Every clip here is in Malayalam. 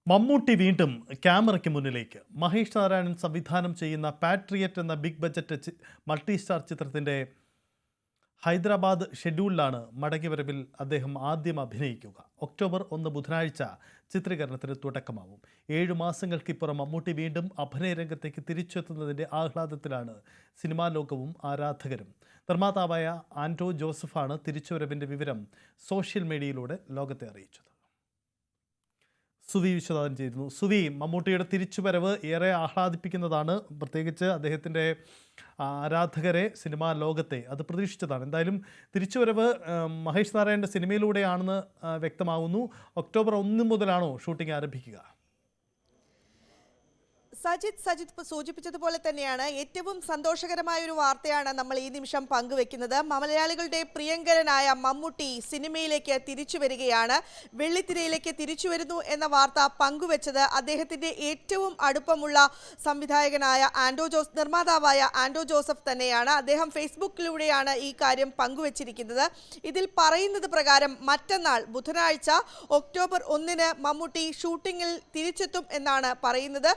മമ്മൂട്ടി വീണ്ടും ക്യാമറയ്ക്ക് മുന്നിലേക്ക്. മഹേഷ് നാരായണൻ സംവിധാനം ചെയ്യുന്ന പാട്രിയറ്റ് എന്ന ബിഗ് ബജറ്റ് മൾട്ടി സ്റ്റാർ ചിത്രത്തിൻ്റെ ഹൈദരാബാദ് ഷെഡ്യൂളിലാണ് മടങ്ങിവരവിൽ അദ്ദേഹം ആദ്യം അഭിനയിക്കുക. ഒക്ടോബർ 1 ബുധനാഴ്ച ചിത്രീകരണത്തിന് തുടക്കമാവും. 7 മാസങ്ങൾക്കിപ്പുറം മമ്മൂട്ടി വീണ്ടും അഭിനയ രംഗത്തേക്ക് തിരിച്ചെത്തുന്നതിൻ്റെ ആഹ്ലാദത്തിലാണ് സിനിമാ ലോകവും ആരാധകരും. നിർമ്മാതാവായ ആൻഡോ ജോസഫാണ് തിരിച്ചുവരവിൻ്റെ വിവരം സോഷ്യൽ മീഡിയയിലൂടെ ലോകത്തെ അറിയിച്ചത്. സുവി വിശ്വനാഥൻ ചേരുന്നു. സുവി, മമ്മൂട്ടിയുടെ തിരിച്ചുവരവ് ഏറെ ആഹ്ലാദിപ്പിക്കുന്നതാണ്. പ്രത്യേകിച്ച് അദ്ദേഹത്തിൻ്റെ ആരാധകരെ, സിനിമാ ലോകത്തെ അത് പ്രതീക്ഷിച്ചതാണ്. എന്തായാലും തിരിച്ചുവരവ് മഹേഷ് നാരായണൻ്റെ സിനിമയിലൂടെയാണെന്ന് വ്യക്തമാകുന്നു. ഒക്ടോബർ 1 മുതലാണോ ഷൂട്ടിംഗ് ആരംഭിക്കുക? സജിത് സൂചിപ്പിച്ചതുപോലെ തന്നെയാണ് ഏറ്റവും സന്തോഷകരമായ ഒരു വാർത്തയാണ് നമ്മൾ ഈ നിമിഷം പങ്കുവെക്കുന്നത്. മലയാളികളുടെ പ്രിയങ്കരനായ മമ്മൂട്ടി സിനിമയിലേക്ക് തിരിച്ചു വരികയാണ്. വെള്ളിത്തിരയിലേക്ക് തിരിച്ചു വരുന്നു എന്ന വാർത്ത പങ്കുവെച്ചത് അദ്ദേഹത്തിന്റെ ഏറ്റവും അടുപ്പമുള്ള സംവിധായകനായ നിർമ്മാതാവായ ആൻഡോ ജോസഫ് തന്നെയാണ്. അദ്ദേഹം ഫേസ്ബുക്കിലൂടെയാണ് ഈ കാര്യം പങ്കുവച്ചിരിക്കുന്നത്. ഇതിൽ പറയുന്നത് പ്രകാരം മറ്റന്നാൾ ബുധനാഴ്ച ഒക്ടോബർ 1 മമ്മൂട്ടി ഷൂട്ടിങ്ങിൽ തിരിച്ചെത്തും എന്നാണ് പറയുന്നത്.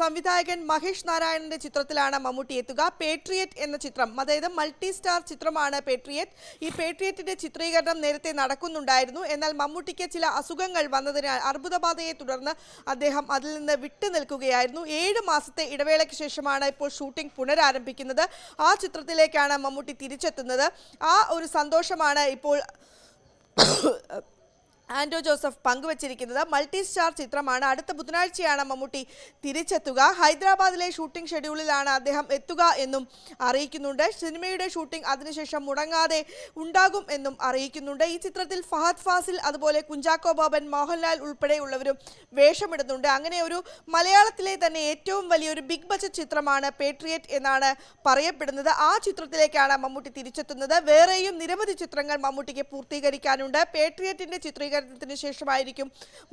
സംവിധായകൻ മഹേഷ് നാരായണന്റെ ചിത്രത്തിലാണ് മമ്മൂട്ടി എത്തുക. പേട്രിയറ്റ് എന്ന ചിത്രം, അതായത് മൾട്ടി സ്റ്റാർ ചിത്രമാണ് പേട്രിയറ്റ്. ഈ പേട്രിയറ്റിന്റെ ചിത്രീകരണം നേരത്തെ നടക്കുന്നുണ്ടായിരുന്നു. എന്നാൽ മമ്മൂട്ടിക്ക് ചില അസുഖങ്ങൾ വന്നതിനാൽ, അർബുദബാധയെ തുടർന്ന് അദ്ദേഹം അതിൽ നിന്ന് വിട്ടു നിൽക്കുകയായിരുന്നു. 7 മാസത്തെ ഇടവേളയ്ക്ക് ശേഷമാണ് ഇപ്പോൾ ഷൂട്ടിംഗ് പുനരാരംഭിക്കുന്നത്. ആ ചിത്രത്തിലേക്കാണ് മമ്മൂട്ടി തിരിച്ചെത്തുന്നത്. ആ ഒരു സന്തോഷമാണ് ഇപ്പോൾ ആൻഡോ ജോസഫ് പങ്കുവച്ചിരിക്കുന്നത്. മൾട്ടി സ്റ്റാർ ചിത്രമാണ്. അടുത്ത ബുധനാഴ്ചയാണ് മമ്മൂട്ടി തിരിച്ചെത്തുക. ഹൈദരാബാദിലെ ഷൂട്ടിംഗ് ഷെഡ്യൂളിലാണ് അദ്ദേഹം എത്തുക എന്നും അറിയിക്കുന്നുണ്ട്. സിനിമയുടെ ഷൂട്ടിംഗ് അതിനുശേഷം മുടങ്ങാതെ ഉണ്ടാകും എന്നും അറിയിക്കുന്നുണ്ട്. ഈ ചിത്രത്തിൽ ഫഹദ് ഫാസിൽ, അതുപോലെ കുഞ്ചാക്കോ ബോബൻ, മോഹൻലാൽ ഉൾപ്പെടെയുള്ളവരും വേഷമിടുന്നുണ്ട്. അങ്ങനെ ഒരു മലയാളത്തിലെ തന്നെ ഏറ്റവും വലിയൊരു ബിഗ് ബജറ്റ് ചിത്രമാണ് പേട്രിയറ്റ് എന്നാണ് പറയപ്പെടുന്നത്. ആ ചിത്രത്തിലേക്കാണ് മമ്മൂട്ടി തിരിച്ചെത്തുന്നത്. വേറെയും നിരവധി ചിത്രങ്ങൾ മമ്മൂട്ടിക്ക് പൂർത്തീകരിക്കാനുണ്ട്. പേട്രിയറ്റിന്റെ ചിത്രീകരണത്തിന് ശേഷമായിരിക്കും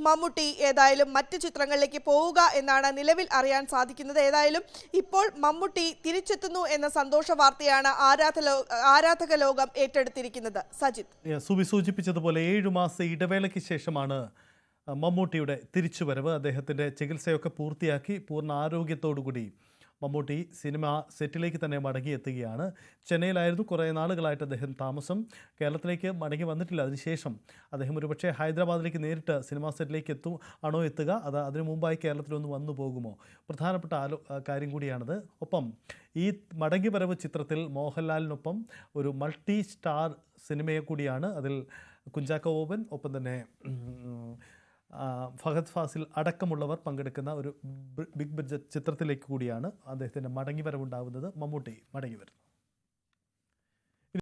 മമ്മൂട്ടി ഏതായാലും മറ്റ് ചിത്രങ്ങളിലേക്ക് പോവുക എന്നാണ് നിലവിൽ അറിയാൻ സാധിക്കുന്നത്. ഏതായാലും ഇപ്പോൾ മമ്മൂട്ടി തിരിച്ചെത്തുന്നു എന്ന സന്തോഷ വാർത്തയാണ് ആരാധക ലോകം ഏറ്റെടുത്തിരിക്കുന്നത്. സുബി സൂചിപ്പിച്ചതുപോലെ 7 മാസ ഇടവേളയ്ക്ക് ശേഷമാണ് മമ്മൂട്ടിയുടെ തിരിച്ചുവരവ്. അദ്ദേഹത്തിൻ്റെ ചികിത്സയൊക്കെ പൂർത്തിയാക്കി പൂർണ്ണ ആരോഗ്യത്തോടുകൂടി മമ്മൂട്ടി സിനിമ സെറ്റിലേക്ക് തന്നെ മടങ്ങിയെത്തുകയാണ്. ചെന്നൈയിലായിരുന്നു കുറേ നാളുകളായിട്ട് അദ്ദേഹം താമസം. കേരളത്തിലേക്ക് മടങ്ങി വന്നിട്ടില്ല. അതിനുശേഷം അദ്ദേഹം ഒരുപക്ഷെ ഹൈദരാബാദിലേക്ക് നേരിട്ട് സിനിമാ സെറ്റിലേക്ക് എത്തുക, അതിനു മുമ്പായി കേരളത്തിലൊന്ന് വന്നു പോകുമോ? പ്രധാനപ്പെട്ട കാര്യം കൂടിയാണത്. ഒപ്പം ഈ മടങ്ങിവരവ് ചിത്രത്തിൽ മോഹൻലാലിനൊപ്പം ഒരു മൾട്ടി സ്റ്റാർ സിനിമയെ കൂടിയാണ്. അതിൽ കുഞ്ചാക്കോ ബോബൻ, ഒപ്പം തന്നെ ഫഹദ് ഫാസിൽ അടക്കമുള്ളവർ പങ്കെടുക്കുന്ന ഒരു ബിഗ് ബഡ്ജറ്റ് ചിത്രത്തിലേക്ക് കൂടിയാണ് അദ്ദേഹത്തിൻ്റെ മടങ്ങിവരവുണ്ടാവുന്നത്. മമ്മൂട്ടി മടങ്ങിവരുന്നു.